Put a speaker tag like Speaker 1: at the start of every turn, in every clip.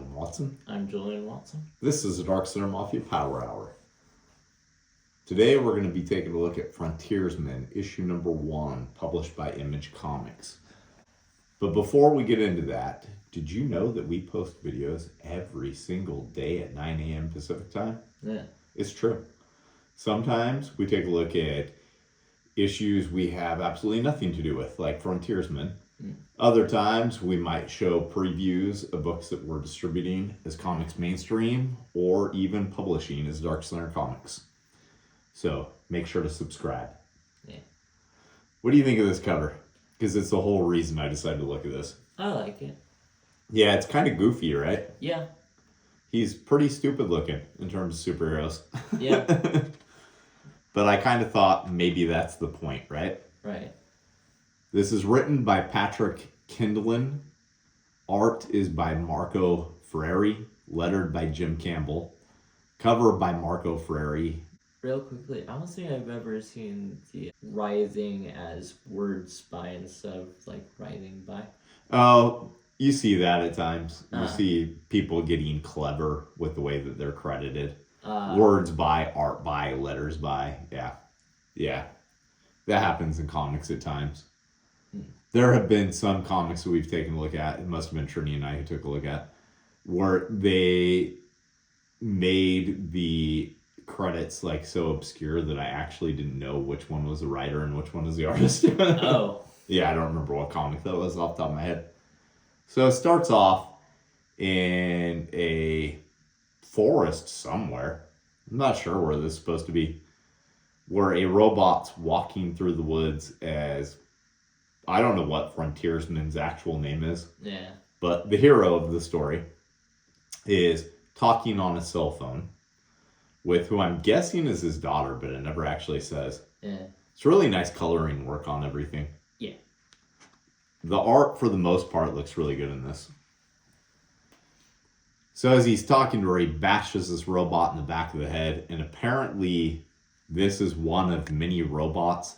Speaker 1: Adam Watson.
Speaker 2: I'm Julian Watson.
Speaker 1: This is the Dark Center Mafia Power Hour. Today we're going to be taking a look at Frontiersman, issue number 1, published by Image Comics. But before we get into that, did you know that we post videos every single day at 9 a.m. Pacific time?
Speaker 2: Yeah.
Speaker 1: It's true. Sometimes we take a look at issues we have absolutely nothing to do with, like Frontiersman. Other times we might show previews of books that we're distributing as Comics Mainstream or even publishing as Dark Center Comics. So make sure to subscribe.
Speaker 2: Yeah.
Speaker 1: What do you think of this cover? Because it's the whole reason I decided to look at this.
Speaker 2: I like it.
Speaker 1: Yeah, it's kind of goofy, right?
Speaker 2: Yeah.
Speaker 1: He's pretty stupid looking in terms of superheroes.
Speaker 2: Yeah.
Speaker 1: But I kind of thought maybe that's the point, right?
Speaker 2: Right.
Speaker 1: This is written by Patrick Kindlin. Art is by Marco Ferreri. Lettered by Jim Campbell. Cover by Marco Ferreri.
Speaker 2: Real quickly, I don't think I've ever seen the writhing as words by instead of like writhing by.
Speaker 1: Oh, you see that at times. You see people getting clever with the way that they're credited. Words by, art by, letters by. Yeah. That happens in comics at times. There have been some comics that we've taken a look at, it must have been Trini and I who took a look at, where they made the credits like so obscure that I actually didn't know which one was the writer and which one was the artist.
Speaker 2: Oh.
Speaker 1: Yeah, I don't remember what comic that was off the top of my head. So it starts off in a forest somewhere. I'm not sure where this is supposed to be. Where a robot's walking through the woods as, I don't know what Frontiersman's actual name is.
Speaker 2: Yeah.
Speaker 1: But the hero of the story is talking on a cell phone with who I'm guessing is his daughter, but it never actually says.
Speaker 2: Yeah.
Speaker 1: It's really nice coloring work on everything.
Speaker 2: Yeah.
Speaker 1: The art, for the most part, looks really good in this. So as he's talking to her, he bashes this robot in the back of the head, and apparently this is one of many robots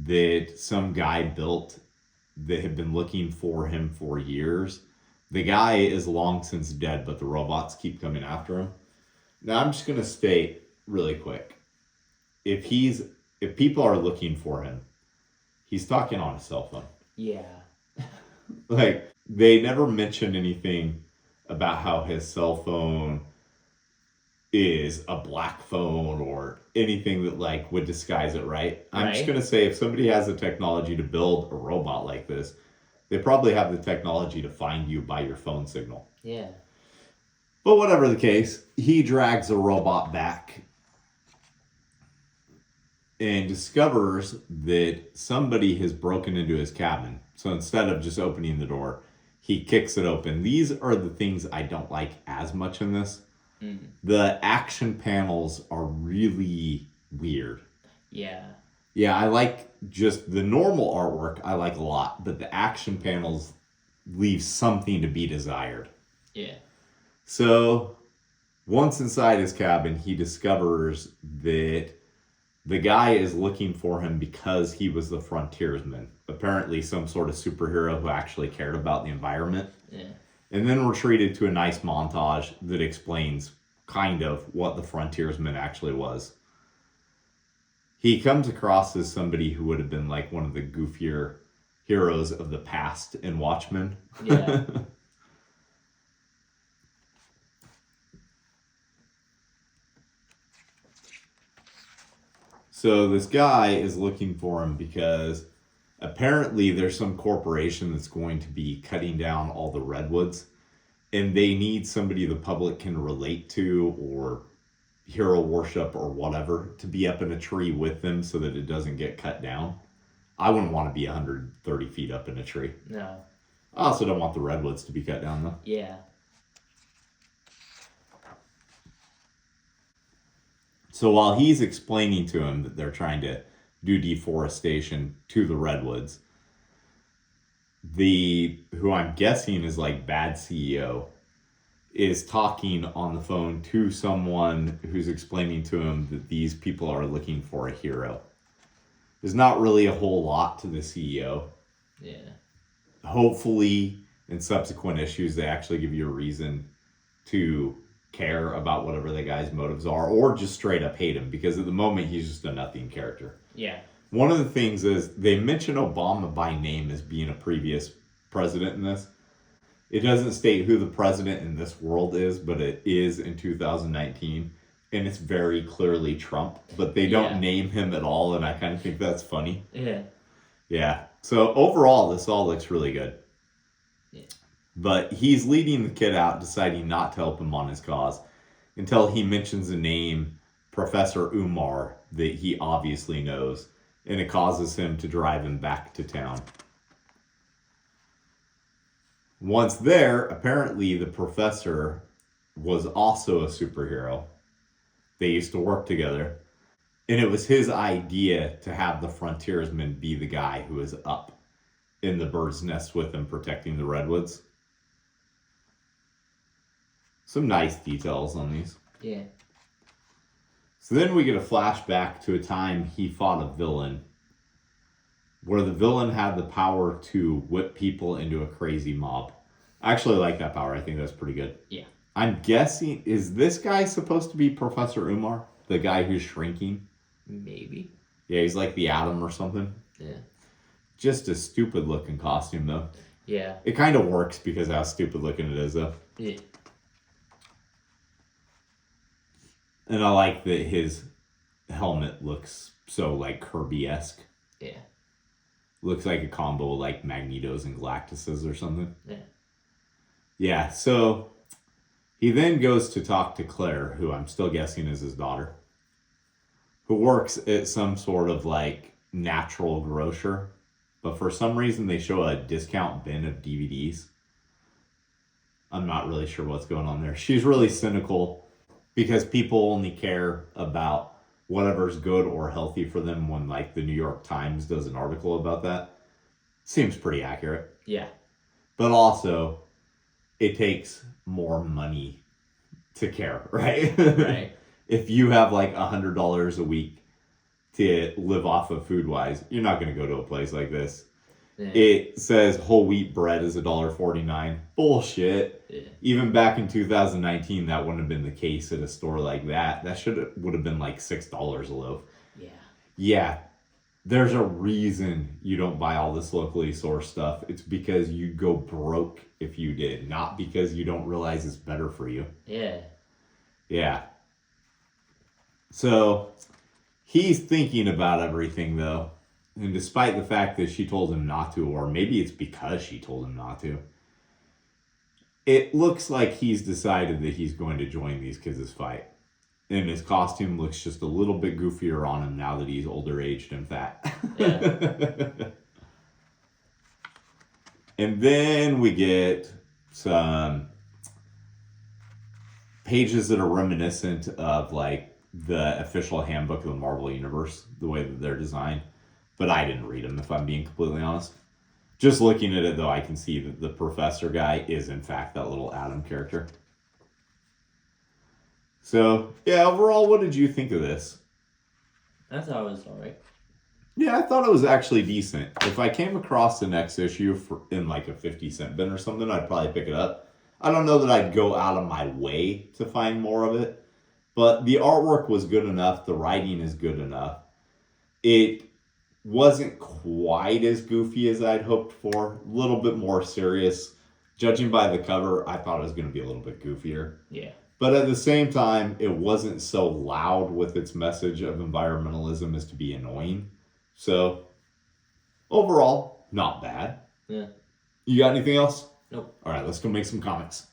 Speaker 1: that some guy built that had been looking for him for years. The guy is long since dead, but the robots keep coming after him. Now I'm just going to state really quick. If people are looking for him, he's talking on a cell phone.
Speaker 2: Yeah.
Speaker 1: Like, they never mention anything about how his cell phone is a black phone or anything that like would disguise it, right? I'm just going to say if somebody has the technology to build a robot like this, they probably have the technology to find you by your phone signal.
Speaker 2: Yeah.
Speaker 1: But whatever the case, he drags the robot back and discovers that somebody has broken into his cabin. So instead of just opening the door, he kicks it open. These are the things I don't like as much in this. The action panels are really weird.
Speaker 2: Yeah.
Speaker 1: Yeah, I like just the normal artwork I like a lot, but the action panels leave something to be desired.
Speaker 2: Yeah.
Speaker 1: So once inside his cabin, he discovers that the guy is looking for him because he was the frontiersman. Apparently some sort of superhero who actually cared about the environment.
Speaker 2: Yeah.
Speaker 1: And then we're treated to a nice montage that explains kind of what the frontiersman actually was. He comes across as somebody who would have been like one of the goofier heroes of the past in Watchmen.
Speaker 2: Yeah.
Speaker 1: So this guy is looking for him because apparently there's some corporation that's going to be cutting down all the redwoods, and they need somebody the public can relate to or hero worship or whatever to be up in a tree with them so that it doesn't get cut down. I wouldn't want to be 130 feet up in a tree.
Speaker 2: No.
Speaker 1: I also don't want the redwoods to be cut down though.
Speaker 2: Yeah.
Speaker 1: So while he's explaining to him that they're trying to do deforestation to the redwoods, who I'm guessing is like bad CEO, is talking on the phone to someone who's explaining to him that these people are looking for a hero. There's not really a whole lot to the CEO.
Speaker 2: Yeah.
Speaker 1: Hopefully, in subsequent issues, they actually give you a reason to care about whatever the guy's motives are, or just straight up hate him, because at the moment he's just a nothing character.
Speaker 2: Yeah.
Speaker 1: One of the things is they mention Obama by name as being a previous president in this. It doesn't state who the president in this world is, but it is in 2019. And it's very clearly Trump, but they don't name him at all, and I kind of think that's funny.
Speaker 2: Yeah.
Speaker 1: Yeah. So overall, this all looks really good.
Speaker 2: Yeah.
Speaker 1: But he's leading the kid out, deciding not to help him on his cause, until he mentions the name Professor Umar that he obviously knows, and it causes him to drive him back to town. Once there, apparently the professor was also a superhero. They used to work together. And it was his idea to have the Frontiersman be the guy who is up in the bird's nest with him, protecting the redwoods. Some nice details on these.
Speaker 2: Yeah.
Speaker 1: So then we get a flashback to a time he fought a villain, where the villain had the power to whip people into a crazy mob. I actually like that power. I think that's pretty good.
Speaker 2: Yeah.
Speaker 1: I'm guessing, is this guy supposed to be Professor Umar? The guy who's shrinking?
Speaker 2: Maybe.
Speaker 1: Yeah, he's like the Atom or something.
Speaker 2: Yeah.
Speaker 1: Just a stupid looking costume, though.
Speaker 2: Yeah.
Speaker 1: It kind of works because of how stupid looking it is, though.
Speaker 2: Yeah.
Speaker 1: And I like that his helmet looks so, like, Kirby-esque.
Speaker 2: Yeah.
Speaker 1: Looks like a combo of, like, Magnetos and Galactuses or something.
Speaker 2: Yeah.
Speaker 1: Yeah, so he then goes to talk to Claire, who I'm still guessing is his daughter, who works at some sort of, like, natural grocer. But for some reason, they show a discount bin of DVDs. I'm not really sure what's going on there. She's really cynical because people only care about whatever's good or healthy for them when, like, the New York Times does an article about that. Seems pretty accurate.
Speaker 2: Yeah.
Speaker 1: But also, it takes more money to care, right?
Speaker 2: Right.
Speaker 1: If you have like $100 a week to live off of food-wise, you're not going to go to a place like this. Yeah. It says whole wheat bread is $1.49. Bullshit. Yeah. Even back in 2019, that wouldn't have been the case at a store like that. That would have been like $6 a loaf. Yeah. Yeah. There's a reason you don't buy all this locally sourced stuff. It's because you'd go broke if you did, not because you don't realize it's better for you.
Speaker 2: Yeah.
Speaker 1: Yeah. So he's thinking about everything, though. And despite the fact that she told him not to, or maybe it's because she told him not to, it looks like he's decided that he's going to join these kids' fight. And his costume looks just a little bit goofier on him now that he's older aged and fat. Yeah. And then we get some pages that are reminiscent of like the official handbook of the Marvel Universe, the way that they're designed. But I didn't read them, if I'm being completely honest. Just looking at it, though, I can see that the professor guy is, in fact, that little Atom character. So, yeah, overall, what did you think of this?
Speaker 2: I thought it was alright.
Speaker 1: Yeah, I thought it was actually decent. If I came across the next issue in like a 50-cent bin or something, I'd probably pick it up. I don't know that I'd go out of my way to find more of it, but the artwork was good enough. The writing is good enough. It wasn't quite as goofy as I'd hoped for. A little bit more serious. Judging by the cover, I thought it was going to be a little bit goofier. Yeah. But at the same time, it wasn't so loud with its message of environmentalism as to be annoying. So, overall, not bad. Yeah. You got anything else?
Speaker 2: Nope.
Speaker 1: All right, let's go make some comics.